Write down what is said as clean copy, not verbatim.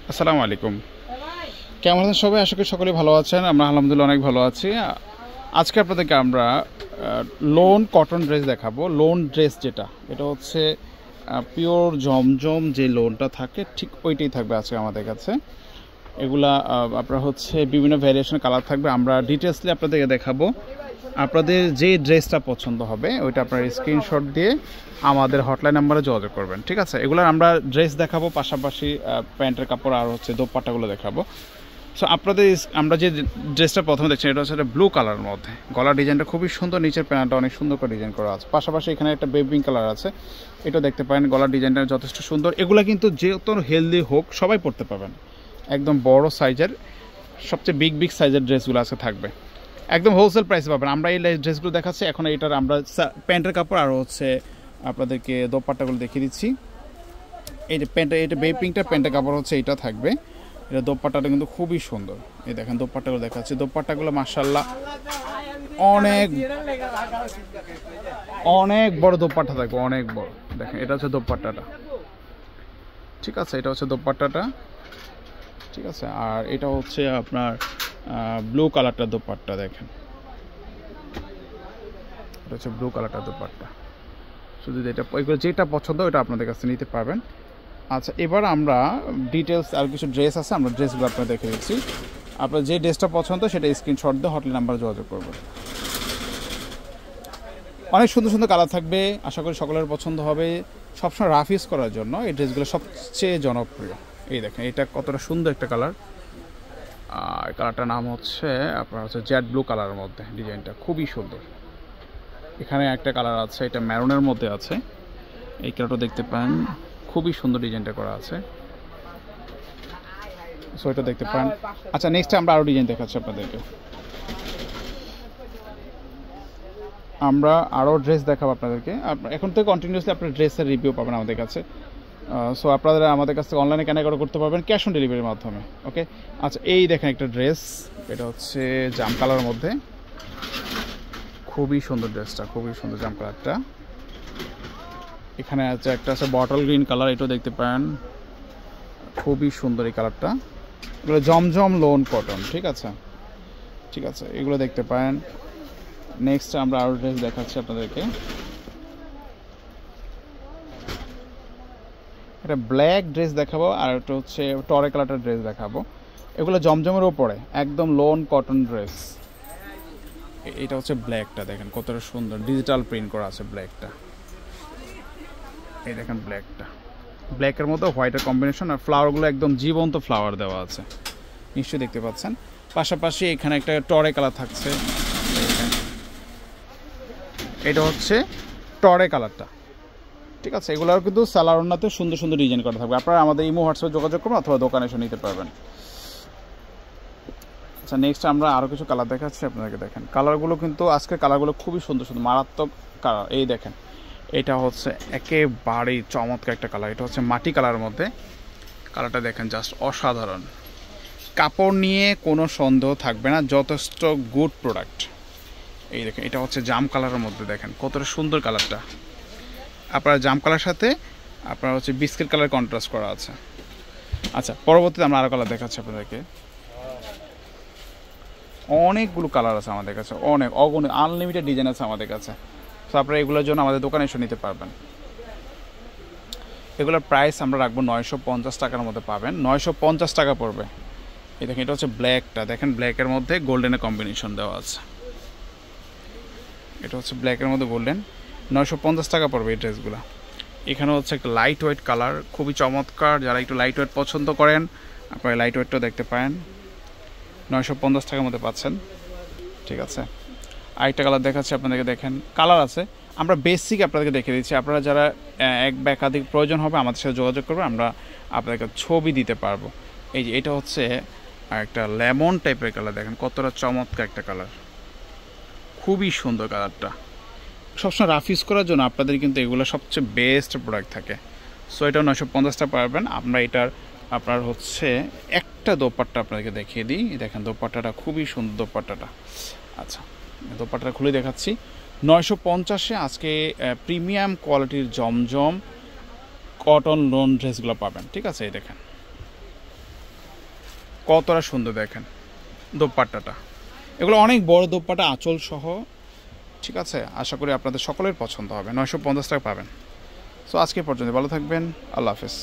আসসালামু আলাইকুম। কেমন আছেন সবাই? আশা করি সকলেই ভালো আছেন। আমরা আলহামদুলিল্লাহ অনেক ভালো আছি। আজকে আপনাদেরকে আমরা লোন কটন ড্রেস দেখাবো। লোন ড্রেস যেটা, এটা হচ্ছে পিওর জমজম যে লোনটা থাকে ঠিক ওইটাই থাকবে আজকে আমাদের কাছে। এগুলা আপনার হচ্ছে বিভিন্ন ভ্যারিয়েশন কালার থাকবে। আমরা ডিটেলসলি আপনাদেরকে দেখাবো। আপনাদের যে ড্রেসটা পছন্দ হবে ওইটা আপনার স্ক্রিনশট দিয়ে আমাদের হটলাইন নাম্বারে যোগাযোগ করবেন, ঠিক আছে? এগুলো আমরা ড্রেস দেখাবো, পাশাপাশি প্যান্টের কাপড় আর হচ্ছে দোপাট্টাগুলো দেখাবো। সো আপনাদের আমরা যে ড্রেসটা প্রথমে দেখছেন এটা হচ্ছে ব্লু কালারের মধ্যে। গলার ডিজাইনটা খুবই সুন্দর, নিচের প্যান্টটা অনেক সুন্দর করে ডিজাইন করা আছে। পাশাপাশি এখানে একটা বেবি কালার আছে, এটা দেখতে পারেন। গলার ডিজাইনটা যথেষ্ট সুন্দর। এগুলো কিন্তু যেহেতু হেলদি হোক সবাই পরতে পারবেন। একদম বড় সাইজের, সবচেয়ে বিগ সাইজের ড্রেসগুলো আজকে থাকবে, একদম হোলসেল প্রাইসে পাবেন। আমরা এই ড্রেসগুলো দেখাচ্ছি এখন। এইটার আমরা প্যান্টের কাপড় আর হচ্ছে আপনাদেরকে দোপাট্টাগুলো দেখিয়ে দিচ্ছি। এই যে প্যান্টটা, এটা বেবি পিঙ্কটা প্যান্টের কাপড় হচ্ছে এইটা থাকবে। এটা দোপাট্টাটা কিন্তু খুবই সুন্দর। এই দেখেন দোপাট্টাগুলো দেখাচ্ছি। দোপাট্টাগুলো মাশাআল্লাহ অনেক অনেক বড় দোপাট্টা থাকবে, অনেক বড়। দেখেন এটা হচ্ছে দোপাট্টাটা, ঠিক আছে? এটা হচ্ছে দোপাট্টাটা, ঠিক আছে? আর এটা হচ্ছে আপনার ব্লু কালারটা দোপাট্টা। দেখেন এটা হচ্ছে ব্লু কালারটা দোপাট্টা। শুধু এটা ওইগুলো যেটা পছন্দ ওটা আপনাদের কাছে নিতে পারবেন। আচ্ছা, এবার আমরা ডিটেলস আর কিছু ড্রেস আছে, আমরা ড্রেসগুলো আপনাদের দেখে দিচ্ছি। আপনার যে ড্রেসটা পছন্দ সেটা স্ক্রিনশট দিয়ে হটলাইন নাম্বারে যোগাযোগ করবেন। অনেক সুন্দর সুন্দর কালার থাকবে, আশা করি সকলের পছন্দ হবে। সবসময় রাফ ইউজ করার জন্য এই ড্রেসগুলো সবচেয়ে জনপ্রিয়। এই দেখেন এটা কতটা সুন্দর একটা কালার। আর কালারটার নাম হচ্ছে আপনার হচ্ছে জেড ব্লু কালারের মধ্যে। ডিজাইনটা খুবই সুন্দর। এখানে একটা কালার আছে, এটা ম্যারুনের মধ্যে আছে। এই কালারটা দেখতে পান, খুবই সুন্দর ডিজাইনটা করা আছে। সো এটা দেখতে পান। আচ্ছা, নেক্সট আমরা আরও ডিজাইন দেখাচ্ছি আপনাদেরকে। আমরা আরও ড্রেস দেখাবো আপনাদেরকে। এখন থেকে কন্টিনিউসলি আপনার ড্রেসের রিভিউ পাবেন আমাদের কাছে। সো আপনারা আমাদের কাছ থেকে অনলাইনে কেনাকাটা করতে পারবেন ক্যাশ অন ডেলিভারির মাধ্যমে। ওকে, আচ্ছা এই দেখেন একটা ড্রেস, এটা হচ্ছে জাম কালারের মধ্যে। খুবই সুন্দর ড্রেসটা, খুবই সুন্দর জাম কালারটা। এখানে আছে একটা আছে বটল গ্রিন কালার, এটাও দেখতে পারেন। খুবই সুন্দর এই কালারটা। এগুলো জমজম লোন কটন, ঠিক আছে? ঠিক আছে, এগুলো দেখতে পারেন। নেক্সট আমরা আরও ড্রেস দেখাচ্ছি আপনাদেরকে। এটা ব্ল্যাক ড্রেস দেখাবো, আর এটা হচ্ছে টরে কালারটার ড্রেস দেখাবো। এগুলো জমজমের ওপরে একদম লোন কটন ড্রেস। এটা হচ্ছে ব্ল্যাকটা, দেখেন কতটা সুন্দর ডিজিটাল প্রিন্ট করা আছে ব্ল্যাকটা। এই দেখেন ব্ল্যাকটা, ব্ল্যাকের মধ্যে হোয়াইটের কম্বিনেশন, আর ফ্লাওয়ারগুলো একদম জীবন্ত ফ্লাওয়ার দেওয়া আছে, নিশ্চয়ই দেখতে পাচ্ছেন। পাশাপাশি এখানে একটা টরে কালার থাকছে। এটা হচ্ছে টরে কালারটা, ঠিক আছে? এগুলোর কিন্তু সালোয়ার ওড়নাতে সুন্দর সুন্দর ডিজাইন করা থাকবে। আপনারা আমাদের ইমো হোয়াটসঅ্যাপে যোগাযোগ করবেন অথবা দোকানে এসে নিতে পারবেন। আচ্ছা, নেক্সট আমরা আরও কিছু কালার দেখাচ্ছি আপনাদেরকে। দেখেন কালারগুলো কিন্তু আজকের কালারগুলো খুবই সুন্দর সুন্দর, মারাত্মক কালার। এই দেখেন এটা হচ্ছে একেবারেই চমৎকার একটা কালার। এটা হচ্ছে মাটি কালারের মধ্যে। কালারটা দেখেন জাস্ট অসাধারণ। কাপড় নিয়ে কোনো সন্দেহ থাকবে না, যথেষ্ট গুড প্রোডাক্ট। এই দেখেন এটা হচ্ছে জাম কালারের মধ্যে। দেখেন কতটা সুন্দর কালারটা। আপনার জাম কালার সাথে আপনার হচ্ছে বিস্কিট কালার কন্ট্রাস্ট করা আছে। আচ্ছা, পরবর্তীতে আমরা আরও কালার দেখাচ্ছি আপনাদেরকে। অনেকগুলো কালার আছে আমাদের কাছে, অনেক অগণিত আনলিমিটেড ডিজাইন আছে আমাদের কাছে। তো আপনারা এগুলোর জন্য আমাদের দোকানে এসে নিতে পারবেন। এগুলোর প্রাইস আমরা রাখবো 950 টাকার মধ্যে পাবেন। 950 টাকা পড়বে। এই দেখেন এটা হচ্ছে ব্ল্যাকটা, দেখেন ব্ল্যাকের মধ্যে গোল্ডেনের কম্বিনেশন দেওয়া আছে। এটা হচ্ছে ব্ল্যাকের মধ্যে গোল্ডেন। 950 টাকা পড়বে এই ড্রেসগুলো। এখানে হচ্ছে একটা লাইট ওয়েট কালার, খুবই চমৎকার। যারা একটু লাইট ওয়েট পছন্দ করেন আপনারা লাইট ওয়েটটাও দেখতে পারেন। 950 টাকার মধ্যে পাচ্ছেন, ঠিক আছে? আরেকটা কালার দেখাচ্ছি আপনাদেরকে। দেখেন কালার আছে, আমরা বেসিক আপনাদেরকে দেখে দিচ্ছি। আপনারা যারা এক বা একাধিক প্রয়োজন হবে আমাদের সাথে যোগাযোগ করবেন, আমরা আপনাদেরকে ছবি দিতে পারবো। এই যে এটা হচ্ছে একটা লেমন টাইপের কালার। দেখেন কতটা চমৎকার একটা কালার, খুবই সুন্দর কালারটা। সবসময় রাফ ইউজ করার জন্য আপনাদের কিন্তু এগুলো সবচেয়ে বেস্ট প্রোডাক্ট থাকে। সো এটা 950 টাকা পারবেন। আমরা এটার আপনার হচ্ছে একটা দোপাট্টা আপনাদেরকে দেখিয়ে দিই। দেখেন দোপাট্টাটা খুবই সুন্দর দোপাট্টাটা। আচ্ছা, দোপাট্টাটা খুলে দেখাচ্ছি। 950-এ আজকে প্রিমিয়াম কোয়ালিটির জমজম কটন লোন ড্রেসগুলো পাবেন, ঠিক আছে? এই দেখেন কতটা সুন্দর দেখেন দোপাট্টাটা। এগুলো অনেক বড় দোপাট্টা, আঁচল সহ, ঠিক আছে। আশা করি আপনাদের সকলের পছন্দ হবে। 950 টাকা পাবেন। সো আজকে পর্যন্ত ভালো থাকবেন, আল্লাহ হাফেজ।